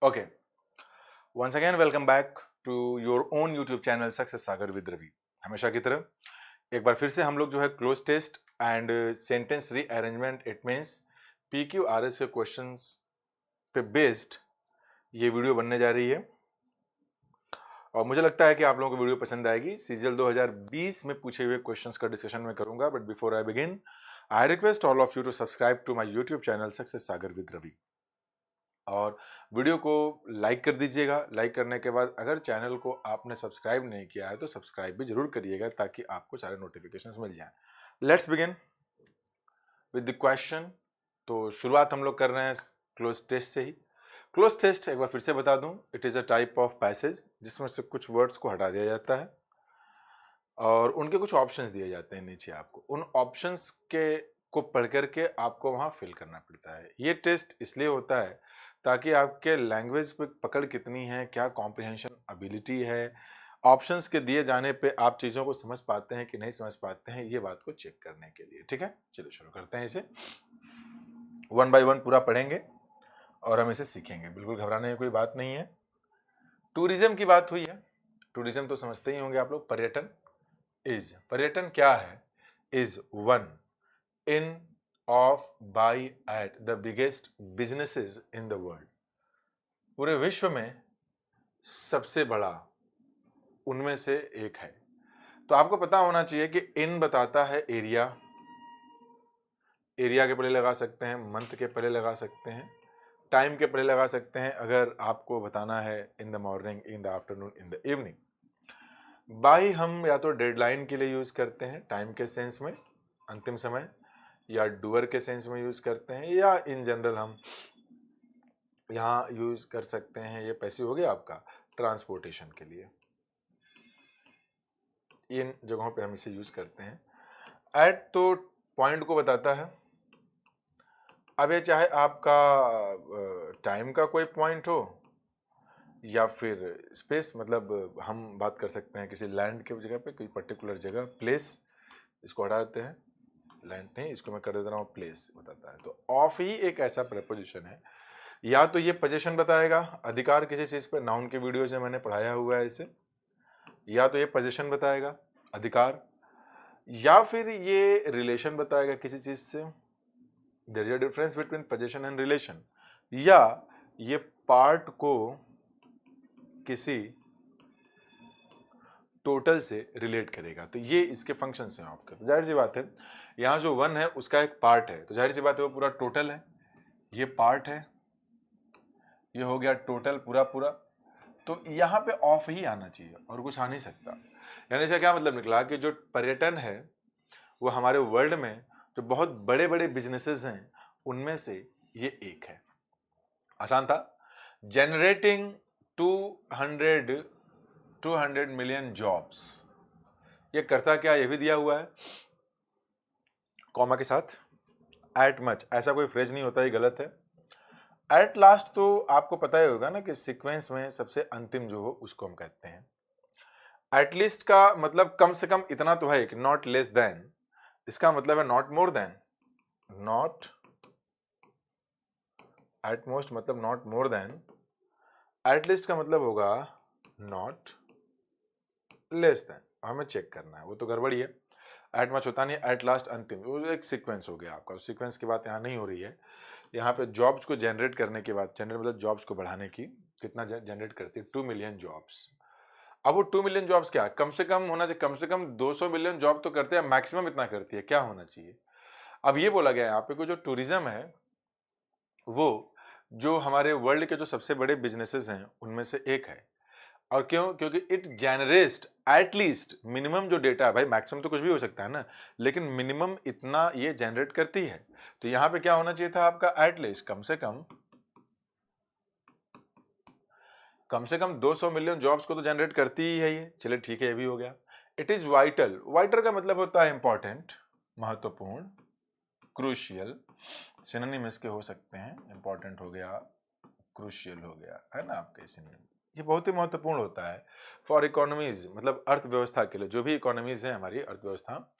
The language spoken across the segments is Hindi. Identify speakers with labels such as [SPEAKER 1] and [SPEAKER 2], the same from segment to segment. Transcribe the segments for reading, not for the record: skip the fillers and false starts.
[SPEAKER 1] Okay. Once again, welcome back to your own YouTube channel Success Sagar with Ravi. हमेशा की तरह एक बार फिर से हम लोग जो है cloze test and sentence rearrangement it means PQRS के क्वेश्चंस पे बेस्ड ये वीडियो बनने जा रही है और मुझे लगता है कि आप लोगों को वीडियो पसंद आएगी। सीजीएल 2020 में पूछे हुए क्वेश्चंस का डिस्कशन मैं करूंगा, but before I begin I request all of you to subscribe to my YouTube channel Success Sagar with Ravi और वीडियो को लाइक कर दीजिएगा। लाइक करने के बाद अगर चैनल को आपने सब्सक्राइब नहीं किया है तो सब्सक्राइब भी जरूर करिएगा ताकि आपको सारे नोटिफिकेशंस मिल जाएं। Let's begin with the question. तो शुरुआत हम लोग कर रहे हैं क्लोज टेस्ट से ही। क्लोज टेस्ट एक बार फिर से बता दूं, it is a type of passage जिसमें से कुछ वर्ड्स को हटा दिया जाता है और उनके कुछ ऑप्शंस दिए जाते हैं नीचे। आपको उन ऑप्शंस के को पढ़ करके आपको वहाँ फिल करना पड़ता है। ये टेस्ट इसलिए होता है ताकि आपके लैंग्वेज पे पकड़ कितनी है, क्या कॉम्प्रिहेंशन एबिलिटी है, ऑप्शंस के दिए जाने पे आप चीज़ों को समझ पाते हैं कि नहीं समझ पाते हैं, ये बात को चेक करने के लिए। ठीक है, चलिए शुरू करते हैं। इसे वन बाय वन पूरा पढ़ेंगे और हम इसे सीखेंगे। बिल्कुल घबराने की कोई बात नहीं है। टूरिज्म की बात हुई है। टूरिज्म तो समझते ही होंगे आप लोग। पर्यटन क्या है? Is one in of by at the biggest businesses in the world. पूरे विश्व में सबसे बड़ा उनमें से एक है। तो आपको पता होना चाहिए कि इन बताता है एरिया। एरिया के पहले लगा सकते हैं, मंथ के पहले लगा सकते हैं, टाइम के पहले लगा सकते हैं अगर आपको बताना है in the morning, in the afternoon, in the evening. By हम या तो डेडलाइन के लिए यूज करते हैं टाइम के सेंस में, अंतिम समय, या डूअर के सेंस में यूज करते हैं, या इन जनरल हम यहाँ यूज कर सकते हैं। ये पैसे हो गया आपका ट्रांसपोर्टेशन के लिए। इन जगहों पे हम इसे यूज करते हैं। एट तो पॉइंट को बताता है। अब ये चाहे आपका टाइम का कोई पॉइंट हो या फिर स्पेस, मतलब हम बात कर सकते हैं किसी लैंड के जगह पे, कोई पर्टिकुलर जगह, प्लेस। इसको हटा देते हैं, लैंड नहीं, इसको मैं कर दे रहा हूँ प्लेस बताता है। तो ऑफ ही एक ऐसा प्रपोजिशन है, या तो ये पोजीशन बताएगा, अधिकार किसी चीज़ पे, नाउन के वीडियो से मैंने पढ़ाया हुआ है इसे, या तो ये पोजीशन बताएगा, अधिकार, या फिर ये रिलेशन बताएगा किसी चीज़ से। There is a difference between position and relation. या ये पार्ट को किसी टोटल से रिलेट करेगा। तो ये इसके फंक्शन हैं ऑफ के। तो जाहिर सी बात है यहाँ जो वन है उसका एक पार्ट है, तो जाहिर सी बात है वो पूरा टोटल है। ये पार्ट है, ये हो गया टोटल पूरा पूरा। तो यहाँ पे ऑफ ही आना चाहिए और कुछ आ नहीं सकता। यानी इसका क्या मतलब निकला कि जो पर्यटन है वो हमारे वर्ल्ड में जो बहुत बड़े बड़े बिजनेसेस हैं उनमें से ये एक है। आसान था। Generating 200 million jobs. ये करता क्या, ये भी दिया हुआ है कॉमा के साथ। एट मच ऐसा कोई फ्रेज नहीं होता, ये गलत है। एट लास्ट तो आपको पता ही होगा ना कि सीक्वेंस में सबसे अंतिम जो हो उसको हम कहते हैं। एटलीस्ट का मतलब कम से कम इतना तो है कि नॉट लेस देन, इसका मतलब है not more than. Not at most मतलब नॉट मोर देन। एटलीस्ट का मतलब होगा नॉट लेस देन। हमें चेक करना है, वो तो गड़बड़ी है। एट मच होता नहीं, एट लास्ट अंतिम, वो एक सीक्वेंस हो गया आपका। सीक्वेंस की बात यहाँ नहीं हो रही है। यहाँ पे जॉब्स को जनरेट करने के बाद, जनरेट मतलब जॉब्स को बढ़ाने की, कितना जनरेट करती है 2 मिलियन जॉब्स। अब वो 2 मिलियन जॉब्स क्या, कम से कम होना चाहिए, कम से कम 200 मिलियन जॉब तो करते हैं, मैक्सिमम इतना करती है, क्या होना चाहिए। अब ये बोला गया यहाँ पे कि जो टूरिज्म है वो जो हमारे वर्ल्ड के जो सबसे बड़े बिजनेसेस हैं उनमें से एक है। और क्यों? क्योंकि इट जनरेट एटलीस्ट, मिनिमम जो डेटा है भाई, मैक्सिमम तो कुछ भी हो सकता है ना, लेकिन मिनिमम इतना ये जनरेट करती है। तो यहां पे क्या होना चाहिए था आपका, एटलीस्ट, कम से कम 200 मिलियन जॉब्स को तो जनरेट करती ही है ये। चलिए ठीक है, ये भी हो गया। It is vital. वाइटल का मतलब होता है इंपॉर्टेंट, महत्वपूर्ण, क्रूशियल। सिनोनिम इसके हो सकते हैं, इंपॉर्टेंट हो गया, क्रूशियल हो गया, है ना आपके सिनोनिम। ये बहुत ही महत्वपूर्ण होता है फॉर इकोनॉमीज, मतलब अर्थव्यवस्था के लिए। जो भी इकोनॉमीज है हमारी अर्थव्यवस्था,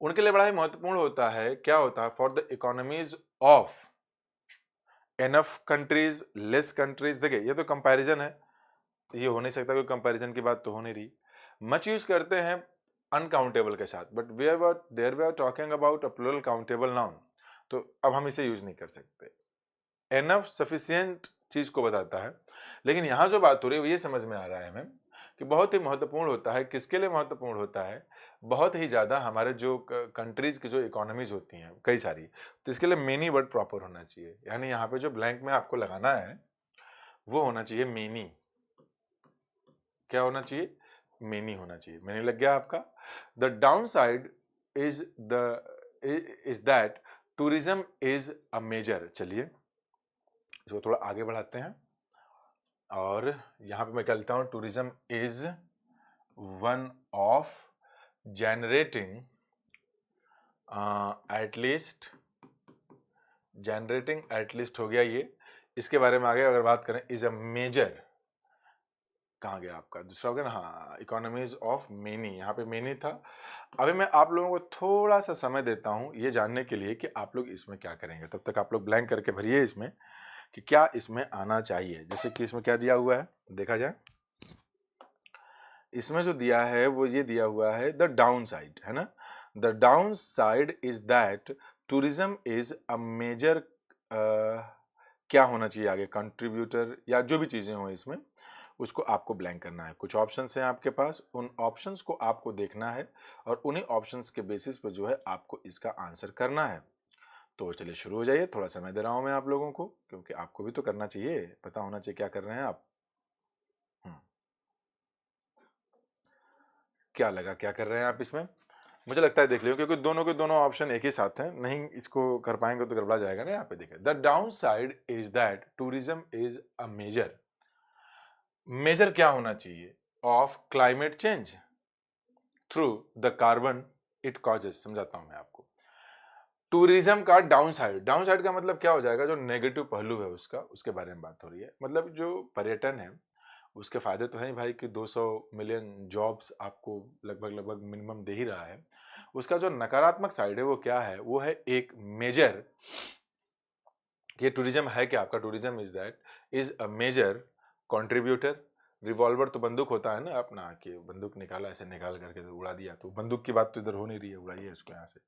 [SPEAKER 1] उनके लिए बड़ा ही महत्वपूर्ण होता है। क्या होता है? For the economies of enough countries, less countries. देखिए ये तो कंपैरिजन है, ये हो नहीं सकता, कोई कंपैरिजन की बात तो हो नहीं रही। मच यूज करते हैं अनकाउंटेबल के साथ, but there we are talking about a plural countable noun, तो अब हम इसे यूज नहीं कर सकते। एनफ सफिशिएंट चीज को बताता है, लेकिन यहां जो बात हो रही है वो ये समझ में आ रहा है हमें कि बहुत ही महत्वपूर्ण होता है। किसके लिए महत्वपूर्ण होता है? बहुत ही ज्यादा हमारे जो कंट्रीज की जो इकोनॉमीज होती हैं कई सारी, तो इसके लिए मेनी वर्ड प्रॉपर होना चाहिए। यानी यहाँ पे जो ब्लैंक में आपको लगाना है वो होना चाहिए मेनी। क्या होना चाहिए? मेनी होना चाहिए। मेनी लग गया आपका। The downside is that tourism is a major. चलिए इसको थोड़ा आगे बढ़ाते हैं और यहां पे मैं क्या लिखता हूं? Tourism is one of generating at least हो गया ये। इसके बारे में आगे अगर बात करें, इज अ मेजर, कहाँ गया आपका दूसरा हो गया ना? हाँ, इकोनॉमीज ऑफ मेनी, यहाँ पे मेनी था। अभी मैं आप लोगों को थोड़ा सा समय देता हूँ ये जानने के लिए कि आप लोग इसमें क्या करेंगे। तब तक आप लोग ब्लैंक करके भरिए इसमें कि क्या इसमें आना चाहिए। जैसे कि इसमें क्या दिया हुआ है देखा जाए, इसमें जो दिया है वो ये दिया हुआ है द डाउन साइड, है ना? The downside is that tourism is a major, क्या होना चाहिए आगे? कंट्रीब्यूटर या जो भी चीजें हो इसमें, उसको आपको ब्लैंक करना है। कुछ ऑप्शंस हैं आपके पास, उन ऑप्शंस को आपको देखना है और उन्हीं ऑप्शंस के बेसिस पे जो है आपको इसका आंसर करना है। तो चलिए शुरू हो जाइए। थोड़ा समय दे रहा हूं मैं आप लोगों को, क्योंकि आपको भी तो करना चाहिए, पता होना चाहिए क्या कर रहे हैं आप। क्या लगा क्या कर रहे हैं आप इसमें? मुझे लगता है देख लियो, क्योंकि दोनों के दोनों ऑप्शन एक ही साथ हैं, नहीं इसको कर पाएंगे तो गड़बड़ा जाएगा ना। यहाँ पे देखिए, the downside is that tourism is a major. Major क्या होना चाहिए? Of climate change through the carbon it causes. समझाता हूं मैं आपको। टूरिज्म का डाउन साइड का मतलब क्या हो जाएगा? जो नेगेटिव पहलू है उसका, उसके बारे में बात हो रही है। मतलब जो पर्यटन है उसके फायदे तो हैं भाई कि 200 मिलियन जॉब्स आपको लगभग मिनिमम दे ही रहा है। उसका जो नकारात्मक साइड है वो क्या है? वो है एक मेजर, ये टूरिज्म है क्या आपका? Tourism is that is a major contributor. Revolver तो बंदूक होता है ना अपना, कि बंदूक निकाला ऐसे निकाल करके तो उड़ा दिया, तो बंदूक की बात तो इधर हो नहीं रही है, उड़ाइए इसको यहाँ से।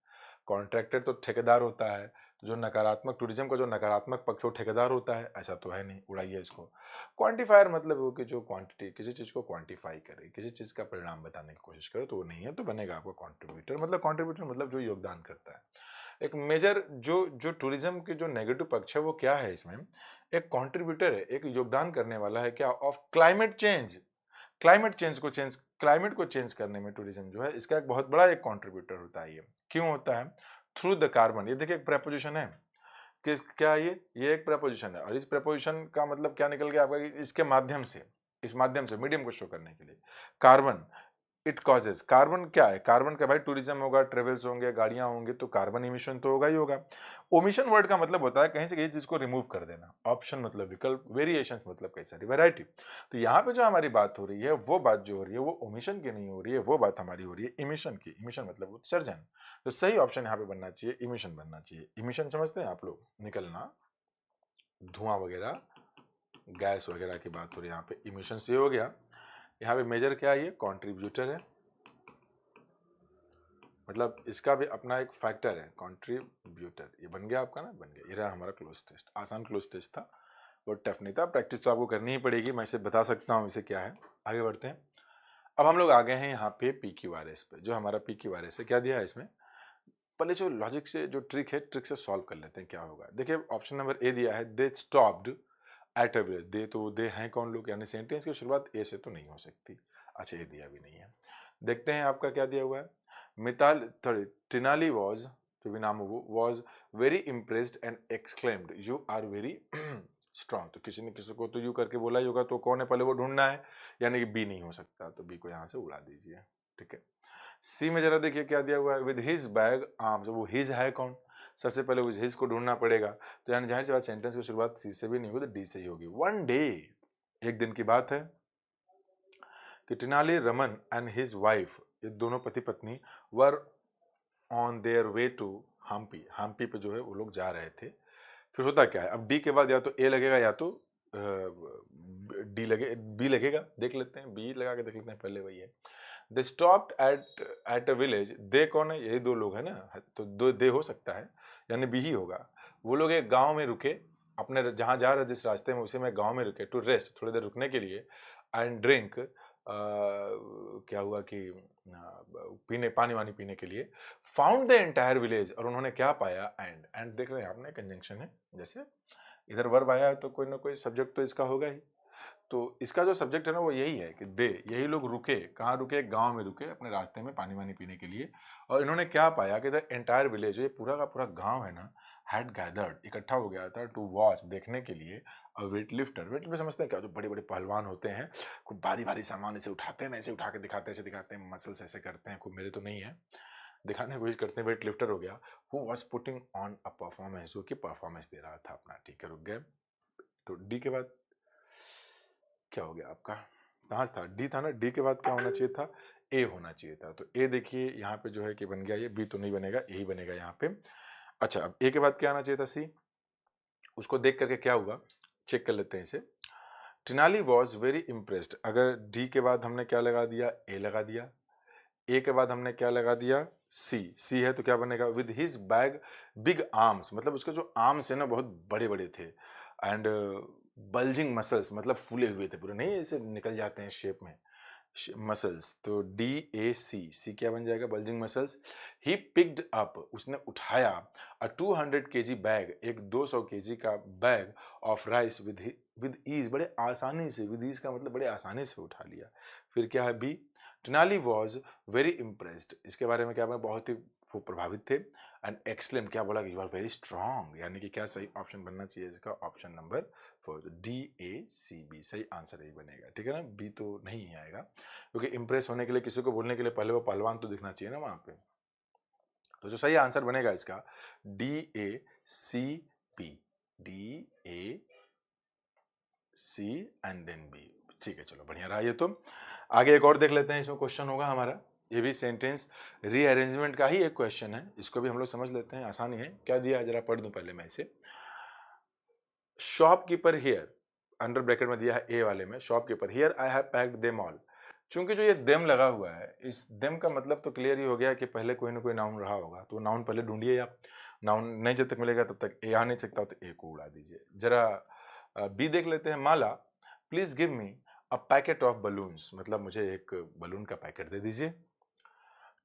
[SPEAKER 1] कॉन्ट्रैक्टर तो ठेकेदार होता है, तो जो नकारात्मक टूरिज्म का जो नकारात्मक पक्ष वो ठेकेदार होता है, ऐसा तो है नहीं, उड़ाइए इसको। क्वांटिफायर मतलब वो कि जो क्वांटिटी किसी चीज़ को क्वांटिफाई करे, किसी चीज़ का परिणाम बताने की कोशिश करे, तो वो नहीं है, तो बनेगा आपका कंट्रीब्यूटर मतलब जो योगदान करता है। एक मेजर जो जो टूरिज्म के जो नेगेटिव पक्ष है वो क्या है? इसमें एक कंट्रीब्यूटर है, एक योगदान करने वाला है। क्या? Of climate change. क्लाइमेट को चेंज करने में टूरिज्म जो है इसका एक बहुत बड़ा एक कंट्रीब्यूटर होता है। ये क्यों होता है? Through the carbon. ये देखिए एक प्रेपोजिशन है कि क्या ये एक प्रेपोजिशन है, और इस प्रेपोजिशन का मतलब क्या निकल गया आपका? इसके माध्यम से, इस माध्यम से मीडियम को शो करने के लिए कार्बन इट कॉजेज। कार्बन क्या है? कार्बन का भाई टूरिज्म होगा, ट्रेवल्स होंगे, गाड़ियां होंगी, तो कार्बन इमिशन तो होगा ही होगा। ओमिशन वर्ड का मतलब होता है कहीं से कहीं चीज को रिमूव कर देना। ऑप्शन मतलब विकल्प, वेरिएशन मतलब कई सारी वैरायटी। तो यहाँ पे जो हमारी बात हो रही है वो बात जो हो रही है वो ओमिशन की नहीं हो रही है, वो बात हमारी हो रही है इमिशन की। इमिशन मतलब उत्सर्जन। तो सही ऑप्शन यहाँ पे बनना चाहिए इमिशन बनना चाहिए। इमिशन समझते हैं आप लोग? निकलना, धुआं वगैरह, गैस वगैरह की बात हो रही है यहाँ पे, इमिशन से हो गया। यहाँ पे मेजर क्या है? ये कॉन्ट्रीब्यूटर है, मतलब इसका भी अपना एक फैक्टर है कंट्रीब्यूटर। ये बन गया आपका ना, बन गया। ये रहा हमारा क्लोज टेस्ट। आसान क्लोज टेस्ट था, वो टफ नहीं था। प्रैक्टिस तो आपको करनी ही पड़ेगी, मैं इसे बता सकता हूँ इसे क्या है। आगे बढ़ते हैं। अब हम लोग आ गए हैं यहाँ पे PQRS पे। जो हमारा PQRS है, क्या दिया है इसमें? पहले जो लॉजिक से जो ट्रिक है, ट्रिक से सॉल्व कर लेते हैं क्या होगा। देखिए ऑप्शन नंबर ए दिया है, they stopped at a village. They तो दे हैं कौन लोग, यानी सेंटेंस की शुरुआत ए से तो नहीं हो सकती। अच्छा, ये दिया भी नहीं है। देखते हैं आपका क्या दिया हुआ है। मिताल सॉरी टिनाली वॉज, जो भी नाम हो वो, was very impressed and exclaimed you are very strong. तो किसी ने किसी को तो यू करके बोला ही होगा, तो कौन है पहले वो ढूंढना है, यानी कि बी नहीं हो सकता, तो बी को यहाँ से उड़ा दीजिए। ठीक है। सी में जरा देखिए क्या दिया हुआ है, विद हिज बैग आर्म्स। वो हिज है कौन? सबसे पहले उस हिज को ढूंढना पड़ेगा, तो यानी जाहिर सी बात सेंटेंस की शुरुआत सी से भी नहीं होगी तो डी से ही होगी। वन डे, एक दिन की बात है कि Tenali Raman and his wife, ये दोनों पति पत्नी, were on their way to Hampi. Hampi पे जो है वो लोग जा रहे थे। फिर होता क्या है, अब डी के बाद या तो ए लगेगा या तो डी लगे, बी लगेगा। देख लेते हैं, बी लगा के देख लेते हैं, पहले वही है। They stopped at a village. They कौन है, यही दो लोग है ना, तो दो दे हो सकता है, यानी बी ही होगा। वो लोग एक गांव में रुके, अपने जहां जा रहे जिस रास्ते में उसे में गांव में रुके, टू रेस्ट, थोड़ी देर रुकने के लिए, एंड ड्रिंक, क्या हुआ कि पीने, पानी वानी पीने के लिए, फाउंड द एंटायर विलेज, और उन्होंने क्या पाया, एंड देख रहे हैं आपने, कंजंक्शन है, जैसे इधर वर्ब आया है तो कोई ना कोई सब्जेक्ट तो इसका होगा ही। तो इसका जो सब्जेक्ट है ना वो यही है कि दे, यही लोग रुके, कहाँ रुके, गांव में रुके अपने रास्ते में पानी वानी पीने के लिए, और इन्होंने क्या पाया कि द एंटायर विलेज, ये पूरा का पूरा गांव है ना, हैड गैदर्ड, इकट्ठा हो गया था, टू वॉच, देखने के लिए, अ वेट लिफ्टर। वेट लिफ्टर समझते हैं क्या, जो बड़े बड़े पहलवान होते हैं, खूब भारी भारी सामान ऐसे उठाते हैं ना, ऐसे उठा के दिखाते हैं, ऐसे दिखाते हैं, मसल्स ऐसे करते हैं, खूब, मेरे तो नहीं है, दिखाने की कोशिश करते हैं, वेट लिफ्टर हो गया। Who was putting on a performance, जो कि परफॉर्मेंस दे रहा था अपना, ठीक है, रुक गए। तो डी के बाद क्या हो गया आपका, कहाँ से था, डी था ना, डी के बाद क्या होना चाहिए था, ए होना चाहिए था। तो ए देखिए यहाँ पे जो है कि बन गया, ये बी तो नहीं बनेगा, ए ही बनेगा यहाँ पे। अच्छा, अब ए के बाद क्या आना चाहिए था, सी। उसको देख करके क्या हुआ, चेक कर लेते हैं इसे। टिनाली वॉज वेरी इम्प्रेस्ड, अगर डी के बाद हमने क्या लगा दिया, ए लगा दिया, ए के बाद हमने क्या लगा दिया, सी। सी है तो क्या बनेगा, with his bag big arms, मतलब उसके जो आर्म्स है ना बहुत बड़े बड़े थे, एंड बल्जिंग मसल्स, मतलब फूले हुए थे पूरे, नहीं ऐसे निकल जाते हैं शेप में, मसल्स। तो डी ए सी, सी क्या बन जाएगा, bulging muscles. He picked up, उसने उठाया, अ 200 केजी बैग, एक 200 केजी का bag of rice with ease, बड़े आसानी से, विद ईज का मतलब बड़े आसानी से उठा लिया। फिर क्या है, बी। टनाली वॉज वेरी इम्प्रेस्ड, इसके बारे में क्या, मैं बहुत ही वो प्रभावित थे, एंड एक्सलेंट, क्या बोला कि यू आर वेरी स्ट्रांग, यानी कि क्या सही ऑप्शन बनना चाहिए इसका, option number 4, D A C B, सही आंसर यही बनेगा, ठीक है ना, बी तो नहीं आएगा, क्योंकि इंप्रेस होने के लिए, किसी को बोलने के लिए पहले वो पहलवान तो दिखना चाहिए ना वहां पे। तो जो सही आंसर बनेगा इसका, D A C B, D A C and then B, ठीक है, चलो बढ़िया रहा ये तो। आगे एक और देख लेते हैं, इसमें क्वेश्चन होगा हमारा, ये भी सेंटेंस रीअरेंजमेंट का ही एक क्वेश्चन है, इसको भी हम लोग समझ लेते हैं, आसानी है। क्या दिया है जरा पढ़ दूं पहले मैं इसे। शॉपकीपर हियर, अंडर ब्रैकेट में दिया है ए वाले में, shopkeeper here I have packed them all. चूंकि जो ये देम लगा हुआ है, इस देम का मतलब तो क्लियर ही हो गया कि पहले कोई ना कोई नाउन रहा होगा, तो नाउन पहले ढूंढिए आप, नाउन नहीं जब तक मिलेगा तब तक ए आ नहीं सकता, तो ए को उड़ा दीजिए। जरा बी देख लेते हैं, Mala please give me a packet of balloons, मतलब मुझे एक बलून का पैकेट दे दीजिए।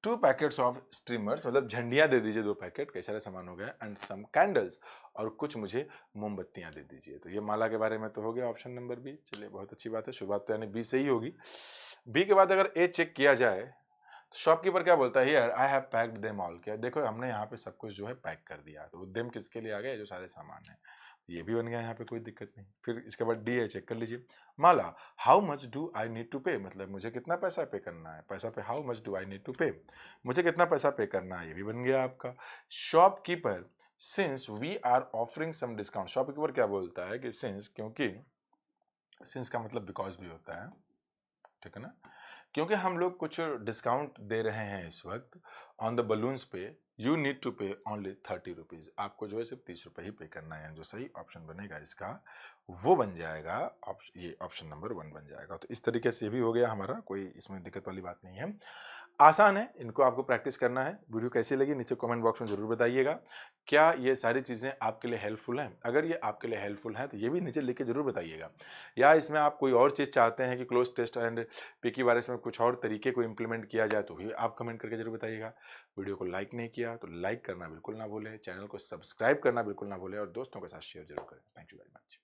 [SPEAKER 1] 2 पैकेट्स ऑफ स्ट्रीमर्स, मतलब झंडियां दे दीजिए 2 पैकेट, कई सारे सामान हो गए, एंड सम कैंडल्स, और कुछ मुझे मोमबत्तियां दे दीजिए। तो ये माला के बारे में तो हो गया, ऑप्शन नंबर बी, चलिए बहुत अच्छी बात है, शुरुआत तो यानी बी से ही होगी। बी के बाद अगर ए चेक किया जाए, शॉपकीपर क्या बोलता है, here I have packed them all, क्या देखो हमने यहाँ पे सब कुछ जो है पैक कर दिया, तो देम किसके लिए आ गया, जो सारे सामान है, ये भी बन गया यहाँ पे, कोई दिक्कत नहीं। फिर इसके बाद डी है, चेक कर लीजिए, Mala how much do I need to pay, मतलब मुझे कितना पैसा पे करना है, पैसा पे how much do I need to pay, मुझे कितना पैसा पे करना है, ये भी बन गया आपका। Shopkeeper since we are offering some discount, shopkeeper क्या बोलता है कि सिंस, क्योंकि, सिंस का मतलब बिकॉज भी होता है, ठीक है ना, क्योंकि हम लोग कुछ डिस्काउंट दे रहे हैं इस वक्त ऑन द बलून्स पे, यू नीड टू पे ओनली 30 रुपीज, आपको जो है सिर्फ 30 रुपये ही पे करना है, जो सही ऑप्शन बनेगा इसका वो बन जाएगा, ये ऑप्शन नंबर 1 बन जाएगा। तो इस तरीके से भी हो गया हमारा, कोई इसमें दिक्कत वाली बात नहीं है, आसान है, इनको आपको प्रैक्टिस करना है। वीडियो कैसी लगी नीचे कमेंट बॉक्स में जरूर बताइएगा। क्या ये सारी चीज़ें आपके लिए हेल्पफुल हैं, अगर ये आपके लिए हेल्पफुल हैं तो ये भी नीचे लिख के जरूर बताइएगा, या इसमें आप कोई और चीज़ चाहते हैं कि क्लोज टेस्ट एंड पीकी वायरस में कुछ और तरीके को इम्प्लीमेंट किया जाए, तो भी आप कमेंट करके जरूर बताइएगा। वीडियो को लाइक नहीं किया तो लाइक करना बिल्कुल ना भूलें, चैनल को सब्सक्राइब करना बिल्कुल ना भूलें, और दोस्तों के साथ शेयर जरूर करें। Thank you very much.